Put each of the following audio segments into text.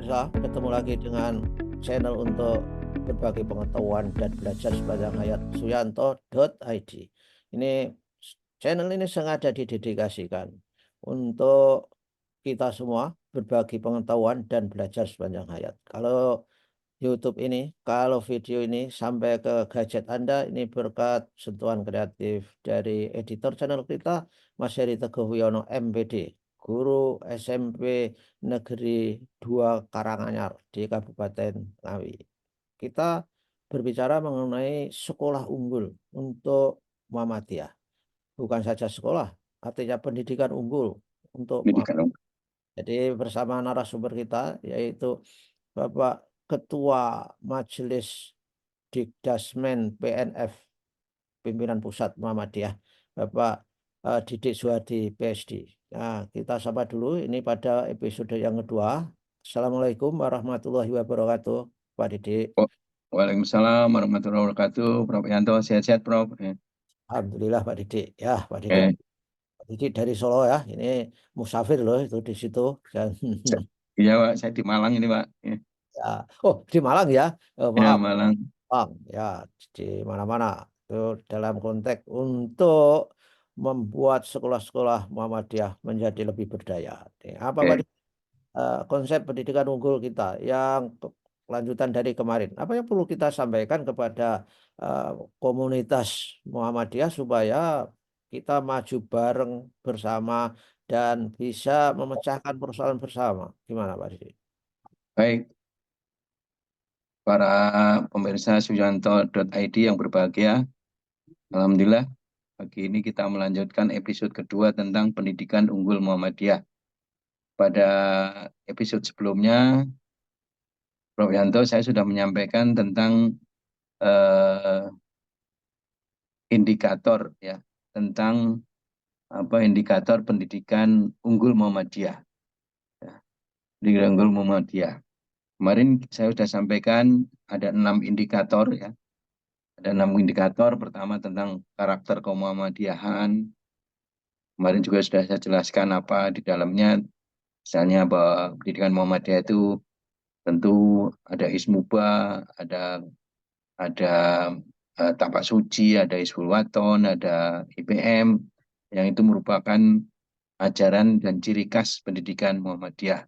pemirsa, ketemu lagi dengan channel untuk berbagi pengetahuan dan belajar sepanjang hayat Suyanto.id. Ini channel ini sengaja didedikasikan untuk kita semua berbagi pengetahuan dan belajar sepanjang hayat. Kalau YouTube ini, kalau video ini sampai ke gadget Anda, ini berkat sentuhan kreatif dari editor channel kita, Mas Heri Teguh Wiono MPD, guru SMP Negeri 2 Karanganyar di Kabupaten Ngawi. Kita berbicara mengenai sekolah unggul untuk Muhammadiyah. Bukan saja sekolah, artinya pendidikan unggul untuk Pendidikan. jadi bersama narasumber kita yaitu Bapak Ketua Majelis Dikdasmen PNF Pimpinan Pusat Muhammadiyah, Bapak Didik Suhardi PSD. Nah, kita sapa dulu ini pada episode yang kedua. Assalamualaikum warahmatullahi wabarakatuh, Pak Didik. Waalaikumsalam warahmatullahi wabarakatuh. Prof Yanto, sehat-sehat, Prof. Alhamdulillah Pak Didik. Ya, Pak Didik. Eh, Pak Didik dari Solo ya. Ini musafir loh itu di situ. Dan iya, Pak. Saya di Malang ini, Pak. ya. Oh, di Malang ya. Ya, Maaf. Malang. Bang, ya di mana-mana itu dalam konteks untuk membuat sekolah-sekolah Muhammadiyah menjadi lebih berdaya. Apa Pak, Oke. konsep pendidikan unggul kita yang lanjutan dari kemarin? Apa yang perlu kita sampaikan kepada eh, komunitas Muhammadiyah supaya kita maju bareng bersama dan bisa memecahkan persoalan bersama? Gimana Pak Didi? Baik, para pemirsa Suyanto.id yang berbahagia. Alhamdulillah, pagi ini kita melanjutkan episode kedua tentang pendidikan unggul Muhammadiyah. Pada episode sebelumnya, Prof Yanto, saya sudah menyampaikan tentang eh, indikator ya, tentang indikator pendidikan unggul Muhammadiyah. Ya, pendidikan unggul Muhammadiyah. Kemarin saya sudah sampaikan ada 6 indikator ya. Ada 6 indikator. Pertama tentang karakter kemuhammadiyahan. Kemarin juga sudah saya jelaskan apa di dalamnya. Misalnya bahwa pendidikan Muhammadiyah itu tentu ada Ismuba, ada Tapak Suci, ada Hizbul Waton, ada IPM, yang itu merupakan ajaran dan ciri khas pendidikan Muhammadiyah.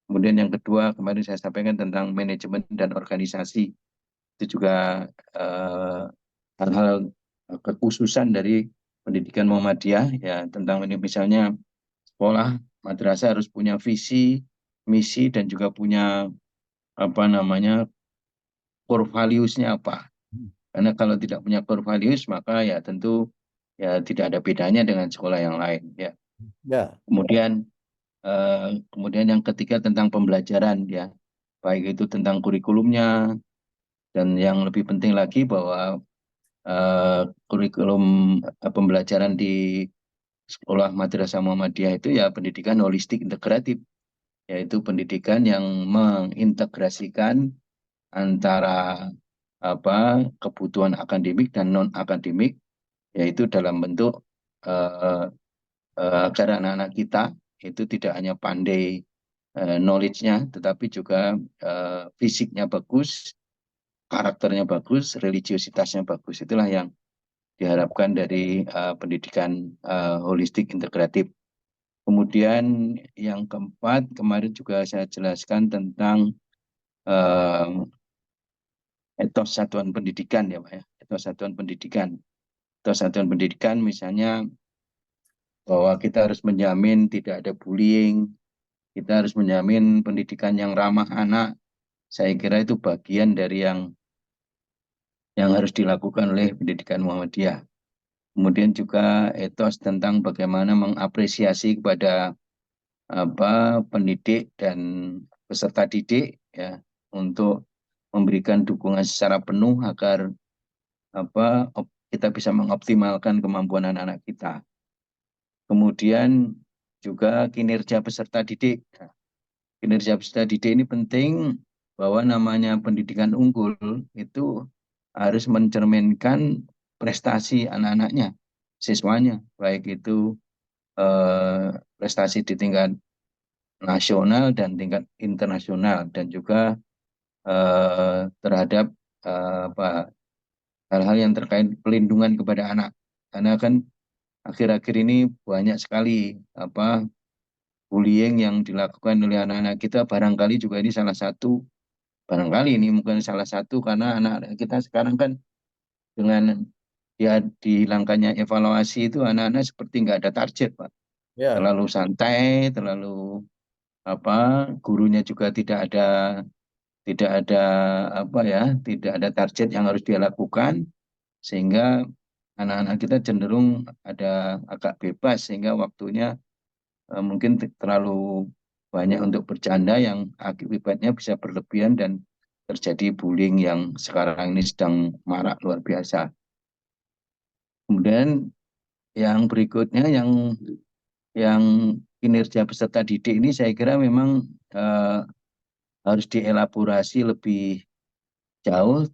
Kemudian yang kedua, kemarin saya sampaikan tentang manajemen dan organisasi. Itu juga hal-hal kekhususan dari pendidikan Muhammadiyah, ya, tentang ini misalnya sekolah madrasah harus punya visi, misi, dan juga punya core values-nya apa. Karena kalau tidak punya core values, maka ya tentu ya tidak ada bedanya dengan sekolah yang lain. Ya. Ya, Kemudian yang ketiga tentang pembelajaran, ya, baik itu tentang kurikulumnya, dan yang lebih penting lagi bahwa kurikulum pembelajaran di sekolah Madrasah Muhammadiyah itu ya pendidikan holistik integratif, yaitu pendidikan yang mengintegrasikan antara kebutuhan akademik dan non akademik, yaitu dalam bentuk eh, agar anak-anak kita itu tidak hanya pandai knowledge-nya, tetapi juga fisiknya bagus, karakternya bagus, religiositasnya bagus. Itulah yang diharapkan dari pendidikan holistik integratif. Kemudian yang keempat, kemarin juga saya jelaskan tentang uh, etos satuan pendidikan, ya Pak ya. Etos satuan pendidikan. Etos satuan pendidikan misalnya bahwa kita harus menjamin tidak ada bullying, kita harus menjamin pendidikan yang ramah anak. Saya kira itu bagian dari yang harus dilakukan oleh pendidikan Muhammadiyah. Kemudian juga etos tentang bagaimana mengapresiasi kepada pendidik dan peserta didik, ya, untuk memberikan dukungan secara penuh agar kita bisa mengoptimalkan kemampuan anak-anak kita. Kemudian juga kinerja peserta didik. Nah, kinerja peserta didik ini penting, bahwa namanya pendidikan unggul itu harus mencerminkan prestasi anak-anaknya, siswanya, baik itu prestasi di tingkat nasional dan tingkat internasional, dan juga terhadap apa, hal-hal yang terkait pelindungan kepada anak. Karena kan akhir-akhir ini banyak sekali apa, bullying yang dilakukan oleh anak-anak kita. Barangkali juga ini salah satu, barangkali ini mungkin salah satu, karena anak-anak kita sekarang kan dengan ya dihilangkannya evaluasi itu, anak-anak seperti nggak ada target, Pak. Ya, Terlalu santai, terlalu apa, gurunya juga tidak ada apa ya, tidak ada target yang harus dia lakukan, sehingga anak-anak kita cenderung ada agak bebas, sehingga waktunya mungkin terlalu banyak untuk bercanda, yang akibatnya bisa berlebihan dan terjadi bullying yang sekarang ini sedang marak luar biasa. Kemudian yang berikutnya, yang kinerja peserta didik ini saya kira memang harus dielaborasi lebih jauh,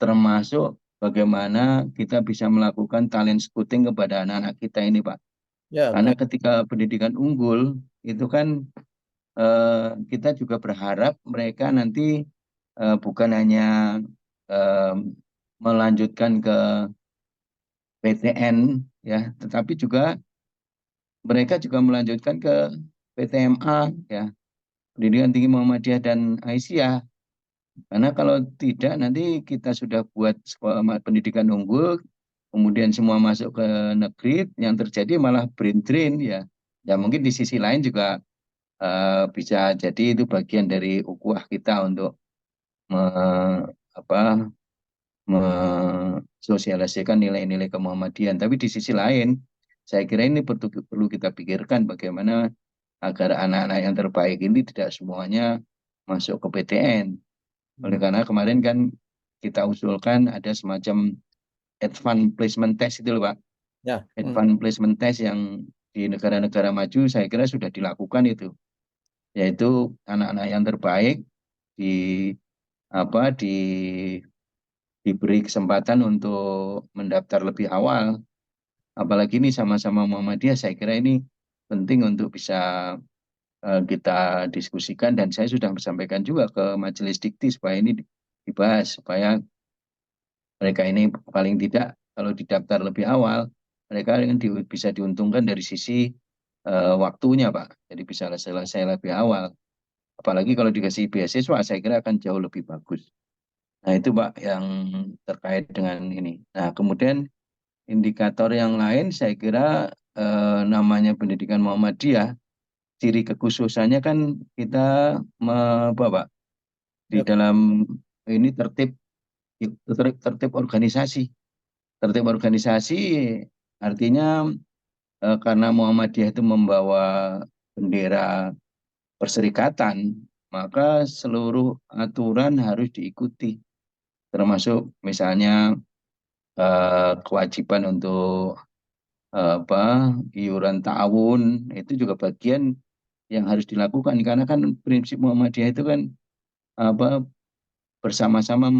termasuk bagaimana kita bisa melakukan talent scouting kepada anak-anak kita ini, Pak. ya, Karena baik. ketika pendidikan unggul itu kan kita juga berharap mereka nanti bukan hanya eh, melanjutkan ke PTN ya, tetapi juga mereka juga melanjutkan ke PTMA ya, Pendidikan Tinggi Muhammadiyah dan Aisyah. Karena kalau tidak, nanti kita sudah buat sekolah pendidikan unggul, kemudian semua masuk ke negeri, yang terjadi malah brain drain ya. Ya mungkin di sisi lain juga bisa jadi itu bagian dari ukhuwah kita untuk me, apa, mensosialisasikan nilai-nilai kemuhammadian. Tapi di sisi lain, saya kira ini perlu kita pikirkan bagaimana agar anak-anak yang terbaik ini tidak semuanya masuk ke PTN. Oleh Hmm. karena kemarin kan kita usulkan ada semacam advanced placement test itu loh, Pak. Ya, Advanced placement test yang di negara-negara maju saya kira sudah dilakukan itu. Yaitu anak-anak yang terbaik di apa, diberi kesempatan untuk mendaftar lebih awal. Apalagi ini sama-sama Muhammadiyah, saya kira ini penting untuk bisa kita diskusikan, dan saya sudah sampaikan juga ke Majelis Dikti supaya ini dibahas, supaya mereka ini paling tidak kalau didaftar lebih awal, mereka kan bisa diuntungkan dari sisi waktunya, Pak. Jadi bisa selesai lebih awal. Apalagi kalau dikasih beasiswa, saya kira akan jauh lebih bagus. Nah, itu Pak yang terkait dengan ini. Nah, kemudian indikator yang lain saya kira namanya pendidikan Muhammadiyah, ciri kekhususannya kan kita Pak, di ya, dalam ini tertib organisasi. Tertib organisasi artinya karena Muhammadiyah itu membawa bendera perserikatan, maka seluruh aturan harus diikuti, termasuk misalnya kewajiban untuk apa, iuran ta'awun, itu juga bagian yang harus dilakukan, karena kan prinsip Muhammadiyah itu kan apa, bersama-sama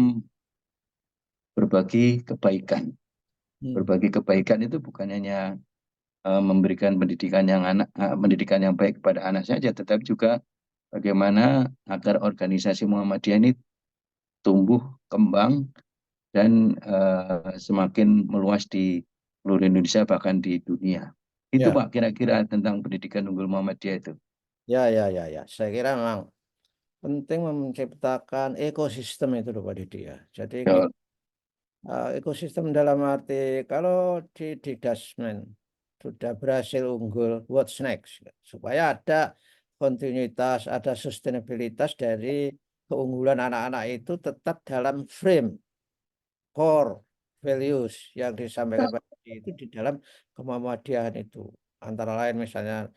berbagi kebaikan. hmm. Berbagi kebaikan itu bukan hanya memberikan pendidikan yang baik kepada anak saja, tetapi juga bagaimana agar organisasi Muhammadiyah ini tumbuh kembang dan semakin meluas di seluruh Indonesia, bahkan di dunia. Itu Ya, Pak kira-kira tentang pendidikan unggul Muhammadiyah itu. ya, ya, ya, ya. Saya kira memang penting menciptakan ekosistem itu loh Pak Didi ya. Jadi Ya, ekosistem dalam arti kalau di Dikdasmen sudah berhasil unggul, what's next? Supaya ada kontinuitas, ada sustainabilitas dari keunggulan anak-anak itu tetap dalam frame core values yang disampaikan Pak Didi itu di dalam kemuhammadiyaan itu. Antara lain misalnya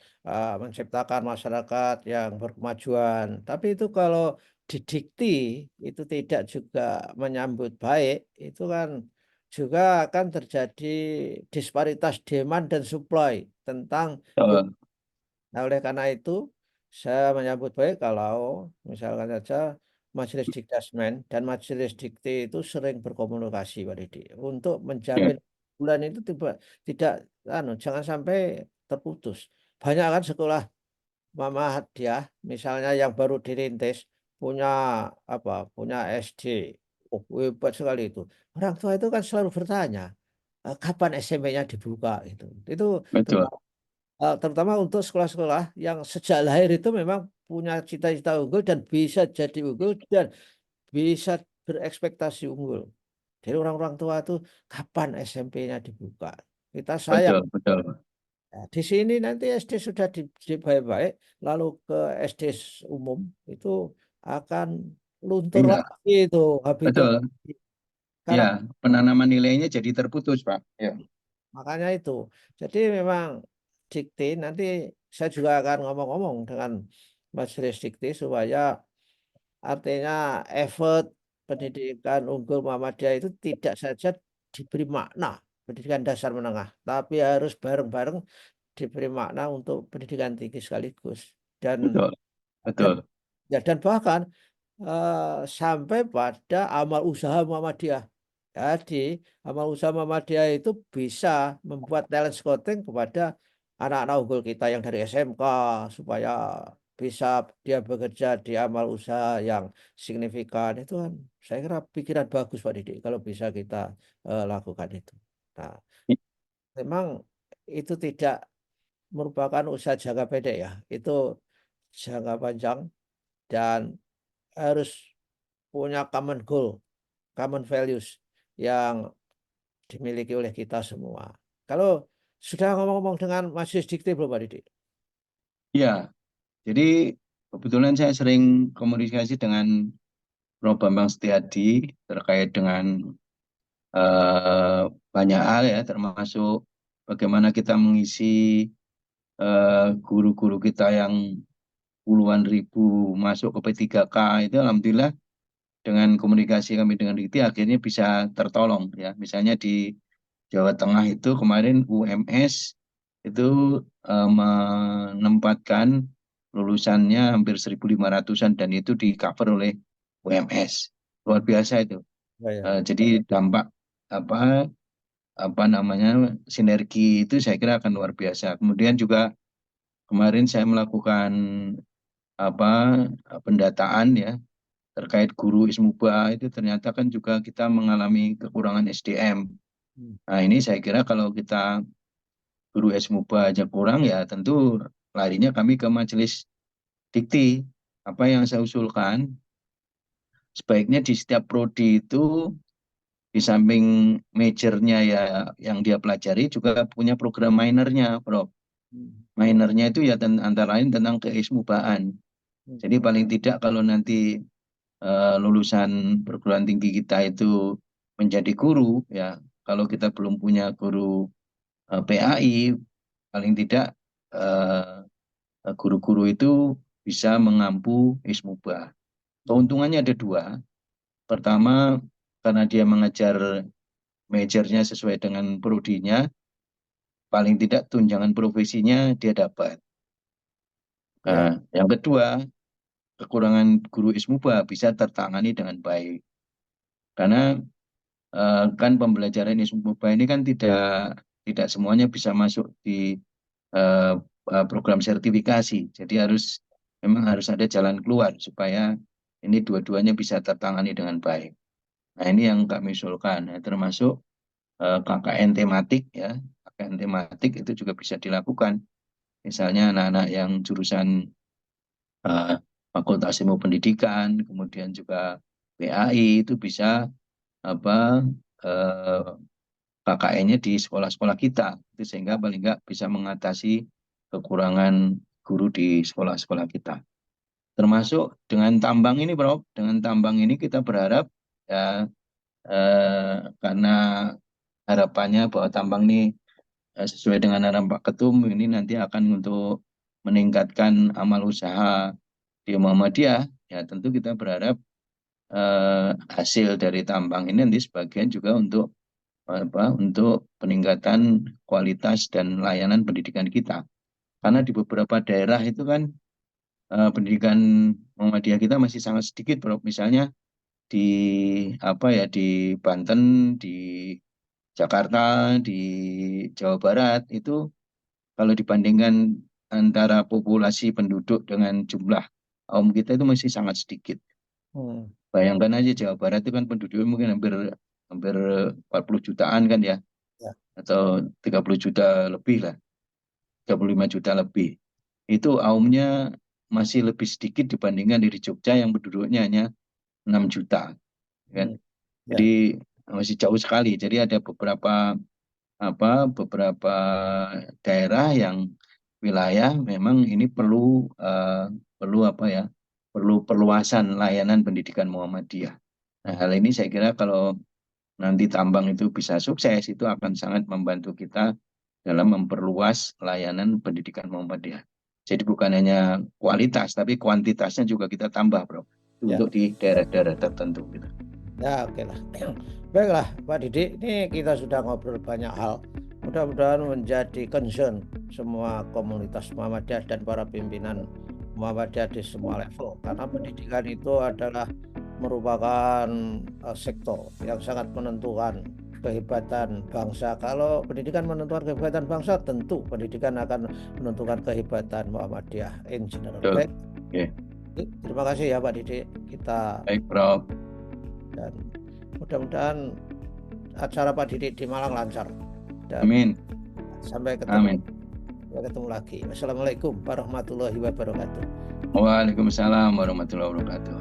menciptakan masyarakat yang berkemajuan. Tapi itu kalau didikti itu tidak juga menyambut baik, itu kan juga akan terjadi disparitas demand dan supply tentang ya, Nah, oleh karena itu, saya menyambut baik kalau misalkan saja Majelis Dikdasmen dan Majelis Dikti itu sering berkomunikasi, Pak Didi, untuk ya, menjamin bulan itu tidak jangan sampai terputus. Banyak kan sekolah Muhammadiyah, misalnya yang baru dirintis, punya punya SD. Oh, hebat sekali itu. Orang tua itu kan selalu bertanya, kapan SMP-nya dibuka itu. Itu Betul, terutama, terutama untuk sekolah-sekolah yang sejak lahir itu memang punya cita-cita unggul dan bisa jadi unggul dan bisa berekspektasi unggul. Jadi orang-orang tua itu kapan SMP-nya dibuka. Kita sayang. betul, betul. Nah, di sini nanti SD sudah di baik-baik, lalu ke SD umum itu akan luntur Iya, lagi itu habitat. betul. Ya, Sekarang penanaman nilainya jadi terputus, Pak. Ya, makanya itu. Jadi memang dikti nanti saya juga akan ngomong-ngomong dengan Majelis Dikti supaya artinya effort pendidikan unggul Muhammadiyah itu tidak saja diberi makna pendidikan dasar menengah, tapi harus bareng-bareng diberi makna untuk pendidikan tinggi sekaligus. Dan betul, dan betul. ya, dan bahkan sampai pada amal usaha Muhammadiyah. Jadi amal usaha Muhammadiyah itu bisa membuat talent scouting kepada anak-anak unggul kita yang dari SMK supaya bisa dia bekerja di amal usaha yang signifikan. Itu kan saya kira pikiran bagus Pak Didik kalau bisa kita lakukan itu. Nah, memang itu tidak merupakan usaha jangka pendek ya. Itu jangka panjang dan harus punya common goal, common values yang dimiliki oleh kita semua. Kalau sudah ngomong-ngomong dengan Majelis Dikti belum Pak Didik? Ya, jadi kebetulan saya sering komunikasi dengan Prof. Bambang Setiadi terkait dengan eh, banyak hal ya, termasuk bagaimana kita mengisi guru-guru kita yang puluhan ribu masuk ke P3K itu alhamdulillah dengan komunikasi kami dengan Dikti akhirnya bisa tertolong ya. Misalnya di Jawa Tengah itu kemarin UMS itu menempatkan lulusannya hampir 1.500-an dan itu di cover oleh UMS. Luar biasa itu. Ya, ya, ya. Jadi dampak apa apa namanya sinergi itu saya kira akan luar biasa. Kemudian juga kemarin saya melakukan apa pendataan ya terkait guru Ismuba itu ternyata kan juga kita mengalami kekurangan SDM. Hmm, Nah, ini saya kira kalau kita guru Ismuba aja kurang ya tentu larinya kami ke majelis dikti. Apa yang saya usulkan sebaiknya di setiap prodi itu di samping majornya ya yang dia pelajari juga punya program minornya, Bro. hmm, Minornya itu ya antara lain tentang keismubaan. hmm, Jadi paling tidak kalau nanti lulusan perguruan tinggi kita itu menjadi guru ya kalau kita belum punya guru PAI paling tidak guru-guru itu bisa mengampu Ismuba. hmm, Keuntungannya ada dua. Pertama karena dia mengajar majornya sesuai dengan prodinya, paling tidak tunjangan profesinya dia dapat. ya, Nah, yang kedua, kekurangan guru Ismuba bisa tertangani dengan baik. Karena kan pembelajaran Ismuba ini kan tidak semuanya bisa masuk di eh, program sertifikasi. Jadi memang harus ada jalan keluar supaya ini dua-duanya bisa tertangani dengan baik. Nah, ini yang kami usulkan, ya, termasuk KKN tematik ya. KKN tematik itu juga bisa dilakukan. Misalnya anak-anak yang jurusan eh, Fakultas Ilmu Pendidikan, kemudian juga PAI itu bisa apa eh, KKN-nya di sekolah-sekolah kita, itu sehingga paling nggak bisa mengatasi kekurangan guru di sekolah-sekolah kita. Termasuk dengan tambang ini, Bro, dengan tambang ini kita berharap ya karena harapannya bahwa tambang ini sesuai dengan arahan Pak Ketum ini nanti akan untuk meningkatkan amal usaha di Muhammadiyah, ya tentu kita berharap hasil dari tambang ini nanti sebagian juga untuk peningkatan kualitas dan layanan pendidikan kita. Karena hmm, di beberapa daerah itu kan pendidikan Muhammadiyah kita masih sangat sedikit, Bro. Misalnya di di Banten, di Jakarta, di Jawa Barat itu kalau dibandingkan antara populasi penduduk dengan jumlah kaum kita itu masih sangat sedikit. Hmm. Bayangkan aja Jawa Barat itu kan penduduknya mungkin hampir hampir 40 jutaan kan ya, Ya. atau 30 juta lebih lah, 35 juta lebih. Itu kaumnya masih lebih sedikit dibandingkan di Jogja yang penduduknya hanya 6 juta kan. Hmm. Ya. Jadi masih jauh sekali. Jadi ada beberapa daerah yang wilayah memang ini perlu perluasan layanan pendidikan Muhammadiyah. Nah, hal ini saya kira kalau nanti tambang itu bisa sukses, itu akan sangat membantu kita dalam memperluas layanan pendidikan Muhammadiyah. Jadi bukan hanya kualitas, tapi kuantitasnya juga kita tambah, Bro, Ya. untuk di daerah-daerah tertentu gitu. Ya, oke lah. Baiklah, Pak Didik, ini kita sudah ngobrol banyak hal. Mudah-mudahan menjadi concern semua komunitas Muhammadiyah dan para pimpinan Muhammadiyah di semua level. Karena pendidikan itu adalah merupakan sektor yang sangat menentukan kehebatan bangsa. Kalau pendidikan menentukan kehebatan bangsa, tentu pendidikan akan menentukan kehebatan Muhammadiyah in general. Betul. Baik, Oke. terima kasih ya Pak Didik. Kita Baik, Bro. dan mudah-mudahan acara Pak Didik di Malang lancar dan Amin. sampai ketemu Amin. lagi. Wassalamualaikum warahmatullahi wabarakatuh. Waalaikumsalam warahmatullahi wabarakatuh.